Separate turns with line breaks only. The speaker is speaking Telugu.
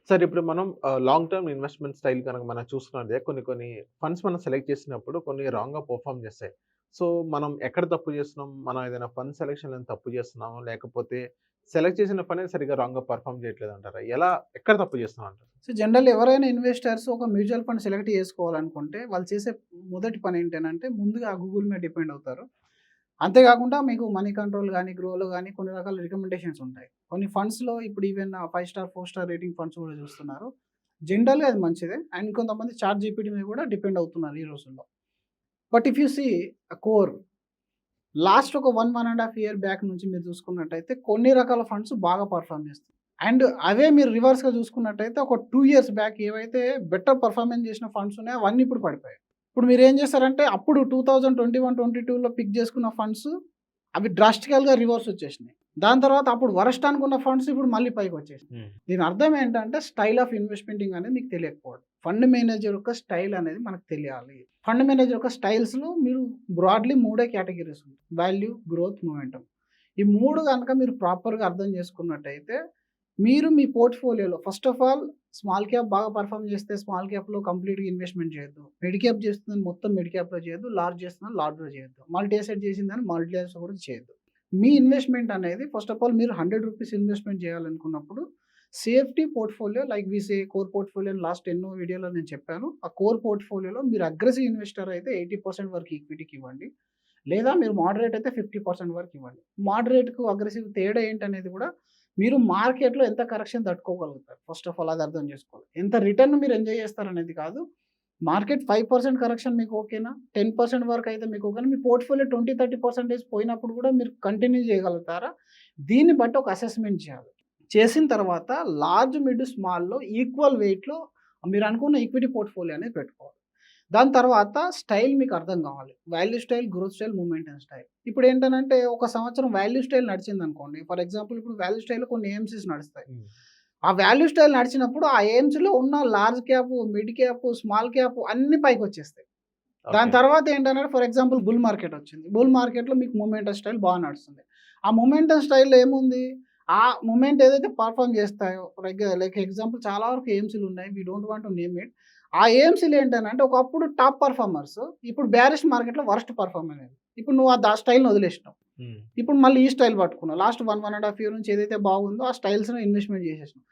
సార్ ఇప్పుడు మనం లాంగ్ టర్మ్ ఇన్వెస్ట్‌మెంట్ స్టైల్ గనక మనం చూసుకున్నదే కొన్ని కొన్ని ఫండ్స్ మనం సెలెక్ట్ చేసినప్పుడు కొన్ని రాంగ్‌గా పెర్ఫార్మ్ చేస్తాయి. సో, మనం ఎక్కడ తప్పు చేస్తున్నాం? మనం ఏదైనా ఫండ్ సెలక్షన్‌లో తప్పు చేస్తున్నామా? లేకపోతే సెలెక్ట్ చేసిన ఫండే సరిగ్గా రాంగ్‌గా పెర్ఫార్మ్ చేయట్లేదంటారా? ఎక్కడ తప్పు చేస్తున్నాం అంటారు?
సో, జనరల్లీ ఎవరైనా ఇన్వెస్టర్స్ ఒక మ్యూచువల్ ఫండ్ సెలెక్ట్ చేసుకోవాలనుకుంటే, వాళ్ళు చేసే మొదటి పని ఏంటనంటే, ముందుగా గూగుల్ మీద డిపెండ్ అవుతారు. అంతేకాకుండా మీకు మనీ కంట్రోల్ గాని, గ్రోలో గాని కొన్ని రకాల రికమెండేషన్స్ ఉంటాయి. కొన్ని ఫండ్స్‌లో ఇప్పుడు even 5 star, 4 star rating funds కూడా చూస్తున్నారు. జనరల్‌గా అది మంచిదే. అండ్ కొంతమంది చాట్ జీపీటీ మీద కూడా డిపెండ్ అవుతున్నారు ఈ రోజుల్లో. But if you see core last ఒక 1 ఇయర్ బ్యాక్ నుంచి మీరు చూసుకున్నట్టయితే కొన్ని రకాల ఫండ్స్ బాగా పర్ఫార్మ్ చేస్తాయి. అండ్ అవే మీరు రివర్స్‌గా చూసుకున్నట్టయితే ఒక 2 ఇయర్స్ బ్యాక్ ఏవైతే బెటర్ పర్ఫార్మెన్స్ చేసిన ఫండ్స్ ఉన్నాయో అవన్నీ ఇప్పుడు పడిపోయాయి. ఇప్పుడు మీరేం చేస్తారంటే అప్పుడు 2021, 22లో పిక్ చేసుకున్న ఫండ్స్ అవి డ్రాస్టికల్‌గా రివర్స్ వచ్చేసినాయి. దాని తర్వాత అప్పుడు వరస్ట్ అనుకున్న ఫండ్స్ ఇప్పుడు మళ్ళీ పైకొచ్చేసినాయి.
హ్మ్.
దీని అర్థం ఏంటంటే స్టైల్ ఆఫ్ ఇన్వెస్ట్‌మెంటింగ్ అనేది మీకు తెలియకపోవడం. ఫండ్ మేనేజర్ యొక్క స్టైల్ అనేది మనకు తెలియాలి. ఫండ్ మేనేజర్ యొక్క స్టైల్స్‌లో మీరు బ్రాడ్‌లీ 3 కేటగరీస్ ఉంటాయి. Value, growth, momentum. ఈ 3 గనక మీరు ప్రాపర్‌గా అర్థం చేసుకున్నట్టయితే మీరు మీ పోర్ట్‌ఫోలియోలో first of all small cap బాగా పెర్ఫార్మ్ చేస్తే స్మాల్ క్యాప్‌లో కంప్లీట్‌గా ఇన్వెస్ట్‌మెంట్ చేయొద్దు. మిడ్ క్యాప్ చేస్తుందని మొత్తం మిడ్ క్యాప్‌లో చేయొద్దు. లార్జ్ చేస్తుందని లార్జ్‌లో చేయొద్దు. మల్టీ అసెట్ చేసిందని మల్టీ అసెట్ కూడా చేయొద్దు. మీ ఇన్వెస్ట్‌మెంట్ అనేది ఫస్ట్ ఆఫ్ ఆల్ మీరు రూ. 100 ఇన్వెస్ట్‌మెంట్ చేయాలనుకున్నప్పుడు safety portfolio like we say core portfolio అని లాస్ట్ ఎన్నో వీడియోలో నేను చెప్పాను. ఆ కోర్ పోర్ట్‌ఫోలియోలో మీరు అగ్రెసివ్ ఇన్వెస్టర్ అయితే 80% వరకు ఈక్విటీకి ఇవ్వండి. లేదా మీరు మోడరేట్ అయితే 50% వరకు ఇవ్వండి. మోడరేట్‌కు అగ్రెసివ్ తేడా ఏంటనేది కూడా మీరు మార్కెట్‌లో ఎంత కరెక్షన్ తట్టుకోగలుగుతారు. ఫస్ట్ ఆఫ్ ఆల్ అది అర్థం చేసుకోవాలి. ఎంత రిటర్న్ మీరు ఎంజాయ్ చేస్తారనేది కాదు. మార్కెట్ 5% కరెక్షన్ మీకు ఓకేనా? 10% వరకు అయితే మీకు ఓకేనా? మీ పోర్ట్‌ఫోలియో 20, 30% పోయినప్పుడు కూడా మీరు కంటిన్యూ చేయగలుగుతారా? దీన్ని బట్టి ఒక అసెస్‌మెంట్ చేయాలి. చేసిన తర్వాత లార్జ్, మిడ్, స్మాల్‌లో ఈక్వల్ వెయిట్‌లో మీరనుకున్న ఈక్విటీ పోర్ట్‌ఫోలియో అనేది పెట్టుకోవాలి. దాని తర్వాత స్టైల్ మీకు అర్థం కావాలి. Value style, growth style, momentum style. ఇప్పుడేంటనంటే ఒక సంవత్సరం వాల్యూ స్టైల్ నడిచిందనుకోండి. ఫర్ ఎగ్జాంపుల్ ఇప్పుడు వాల్యూ స్టైల్‌లో కొన్ని ఏఎంసీస్ నడుస్తాయి.
హ్మ్.
ఆ వాల్యూ స్టైల్ నడిచినప్పుడు ఆ ఏఎంసీలో ఉన్న large cap, mid cap, small cap అన్నీ పైకొచ్చేస్తాయి. దాని
ఓకే.
తర్వాత ఏంటంటే ఫర్ ఎగ్జాంపుల్ బుల్ మార్కెట్ వచ్చింది. బుల్ మార్కెట్‌లో మీకు మొమెంటమ్ స్టైల్ బాగా నడుస్తుంది. ఆ మొమెంటమ్ స్టైల్‌లో ఏముంది? ఆ మొమెంట్ ఏదైతే పెర్ఫార్మ్ చేస్తాయో లైక్ ఎగ్జాంపుల్ చాలా వరకు ఏఎంసీలు ఉన్నాయి. We don't want to name it. ఆ ఏఎంసీలు ఏంటనంటే ఒకప్పుడు టాప్ పెర్ఫార్మర్స్ ఇప్పుడు బేరిష్ మార్కెట్‌లో వరస్ట్ పెర్ఫార్మ్ అనేది. ఇప్పుడు నువ్వు ఆ స్టైల్‌ని వదిలేసినావు.
హ్మ్.
ఇప్పుడు మళ్ళీ ఈ స్టైల్ పట్టుకున్నావు. లాస్ట్ 1 ½ ఇయర్ నుంచి ఏదైతే బాగుందో ఆ స్టైల్స్‌లో ఇన్వెస్ట్‌మెంట్ చేసేసినావు.